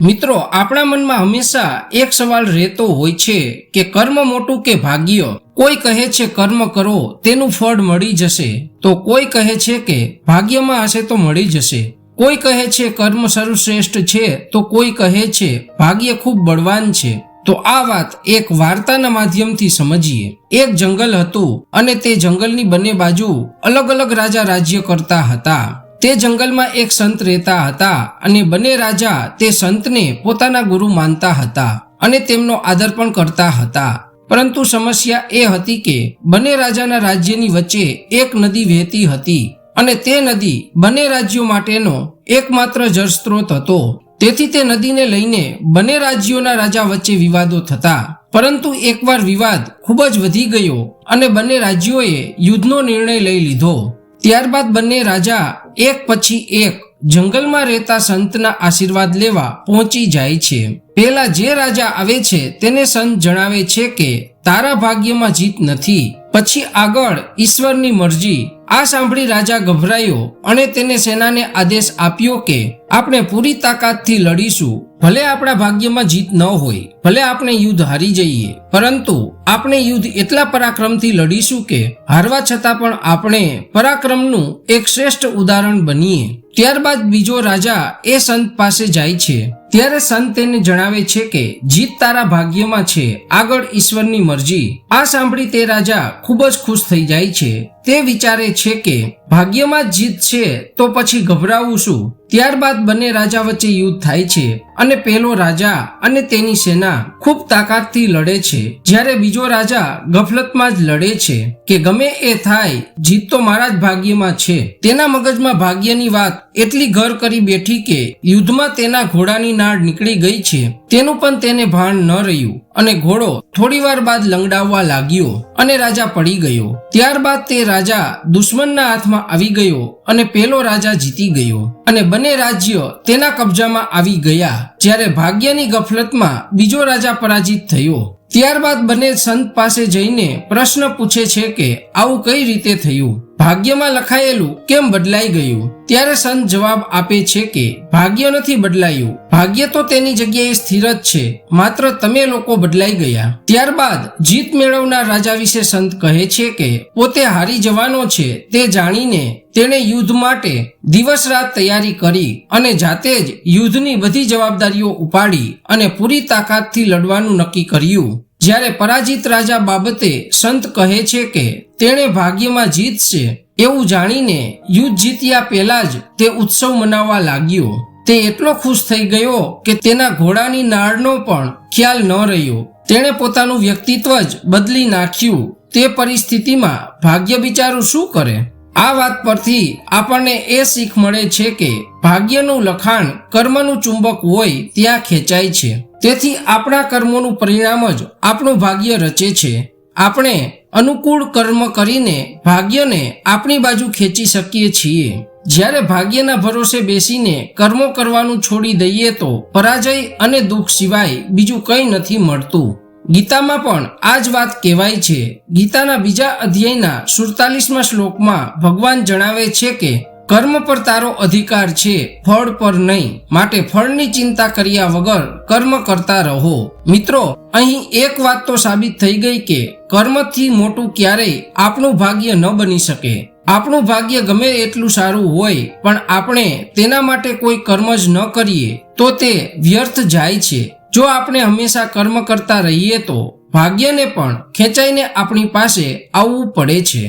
મિત્રો, આપણા મનમાં હંમેશા એક સવાલ રહેતો હોય છે કે કર્મ મોટું કે ભાગ્ય। કોઈ કહે છે કર્મ કરો તેનું ફળ મળી જશે, તો કોઈ કહે છે કે ભાગ્યમાં હશે તો મળી જશે। કોઈ કહે છે કર્મ સર્વશ્રેષ્ઠ છે, તો કોઈ કહે છે ભાગ્ય ખૂબ બળવાન છે। તો આ વાત એક વાર્તાના માધ્યમથી સમજીએ। એક જંગલ હતું અને તે જંગલની બંને બાજુ અલગ અલગ રાજા રાજ્ય કરતા હતા। તે જંગલમાં એક સંત રહેતા હતા અને બંને રાજા તે સંતને પોતાના ગુરુ માનતા હતા અને તેમનો આદર પણ કરતા હતા। પરંતુ સમસ્યા એ હતી કે બંને રાજાના રાજ્યની વચ્ચે એક નદી વહેતી હતી અને તે નદી બંને રાજ્યો માટેનો એકમાત્ર જળસ્ત્રોત હતો। તેથી તે નદીને લઈને બંને રાજ્યોના રાજા વચ્ચે વિવાદો થતા। પરંતુ એકવાર વિવાદ ખૂબ જ વધી ગયો અને બંને રાજ્યોએ યુદ્ધનો નિર્ણય લઈ લીધો। ત્યારબાદ બંને રાજા એક પછી એક જંગલમાં રહેતા સંતના આશીર્વાદ લેવા પહોંચી જાય છે। પેલા જે રાજા આવે છે તેને સંત જણાવે છે કે તારા ભાગ્યમાં જીત નથી, પછી આગળ ઈશ્વરની મરજી। આ સાંભળી રાજા ગભરાયો અને તેને સેનાને આદેશ આપ્યો કે આપણે પૂરી તાકાતથી લડીશું। ભલે આપણા ભાગ્યમાં જીત ન હોય, ભલે આપણે યુદ્ધ હારી જઈએ, પરંતુ આપણે યુદ્ધ એટલા પરાક્રમથી લડીશું કે હારવા છતાં પણ આપણે પરાક્રમનું એક શ્રેષ્ઠ ઉદાહરણ બનીએ। ત્યારબાદ બીજો રાજા એ સંત પાસે જાય છે, ત્યારે સંત તેને જણાવે છે કે જીત તારા ભાગ્યમાં છે, આગળ ઈશ્વરની મરજી। આ સાંભળી તે રાજા ખૂબ જ ખુશ થઈ જાય છે। તે વિચારે છે કે ભાગ્યમાં જ જીત છે તો પછી ગભરાવું શું। ત્યારબાદ બંને રાજા વચ્ચે યુદ્ધ થાય છે અને પહેલો રાજા અને તેની સેના ખૂબ તાકાતથી લડે છે, જ્યારે બીજો રાજા ગફલતમાં જ લડે છે કે ગમે એ થાય જીત તો મારા જ ભાગ્યમાં છે। તેના મગજમાં ભાગ્યની વાત એટલી ઘર કરી બેઠી કે યુદ્ધમાં તેના ઘોડાની નાળ નીકળી ગઈ છે તેનું પણ તેને ભાન ન રહ્યું અને ઘોડો થોડીવાર બાદ લંગડાવવા લાગ્યો અને રાજા પડી ગયો। ત્યારબાદ તે રાજા દુશ્મનના હાથમાં આવી ગયો અને પેલો રાજા જીતી ગયો અને બંને રાજ્ય તેના કબજામાં આવી ગયા, જ્યારે ભાગ્યની ગફલતમાં બીજો રાજા પરાજિત થયો। ત્યારબાદ બંને સંત પાસે જઈને પ્રશ્ન પૂછે છે કે આવું કઈ રીતે થયું, ભાગ્યમાં લખાયેલું કેમ બદલાઈ ગયું। ત્યારે સંત જવાબ આપે છે કે ભાગ્ય નથી બદલાયું, ભાગ્ય તો તેની જગ્યાએ સ્થિર જ છે, માત્ર તમે લોકો બદલાઈ ગયા। ત્યારબાદ જીત મેળવનાર રાજા વિશે સંત કહે છે કે પોતે હારી જવાનો છે તે જાણીને તેણે યુદ્ધ માટે દિવસ રાત તૈયારી કરી અને જાતે જ યુદ્ધની બધી જવાબદારીઓ ઉપાડી અને પૂરી તાકાતથી લડવાનું નક્કી કર્યું। જ્યારે પરાજિત રાજા બાબતે સંત કહે છે કે તેણે ભાગ્યમાં જીત છે એવું જાણીને યુદ્ધ જીત્યા પહેલા જ તે ઉત્સવ મનાવવા લાગ્યો। તે એટલો ખુશ થઈ ગયો કે તેના ઘોડાની નાળનો પણ ખ્યાલ ન રહ્યો। તેણે પોતાનું વ્યક્તિત્વ જ બદલી નાખ્યું। તે પરિસ્થિતિમાં ભાગ્ય બિચારું શું કરે। આ વાત પરથી આપણને એ શીખ મળે છે કે ભાગ્યનું લખાણ કર્મનું ચુંબક હોય ત્યાં ખેંચાય છે। તેથી આપણા કર્મોનું પરિણામ જ આપણું ભાગ્ય રચે છે। આપણે અનુકૂળ કર્મ કરીને ભાગ્યને આપણી બાજુ ખેંચી શકીએ છીએ। જ્યારે ભાગ્યના ભરોસે બેસીને કર્મો કરવાનું છોડી દઈએ તો પરાજય અને દુઃખ સિવાય બીજું કંઈ નથી મળતું। ગીતામાં પણ આ જ વાત કહેવાય છે। ગીતાના બીજા અધ્યાયના 47મા શ્લોકમાં ભગવાન જણાવે છે કે કર્મ પર તારો અધિકાર છે, ફળ પર નહીં, માટે ફળની ચિંતા કર્યા વગર કર્મ કરતા રહો। મિત્રો, અહીં એક વાત તો સાબિત થઈ ગઈ કે કર્મથી મોટું ક્યારેય આપણું ભાગ્ય ન બની શકે। આપણું ભાગ્ય ગમે એટલું સારું હોય પણ આપણે તેના માટે કોઈ કર્મ જ ન કરીએ તો તે વ્યર્થ જાય છે। જો આપણે હંમેશા કર્મ કરતા રહીએ તો ભાગ્યને પણ ખેંચાઈને આપણી પાસે આવવું પડે છે।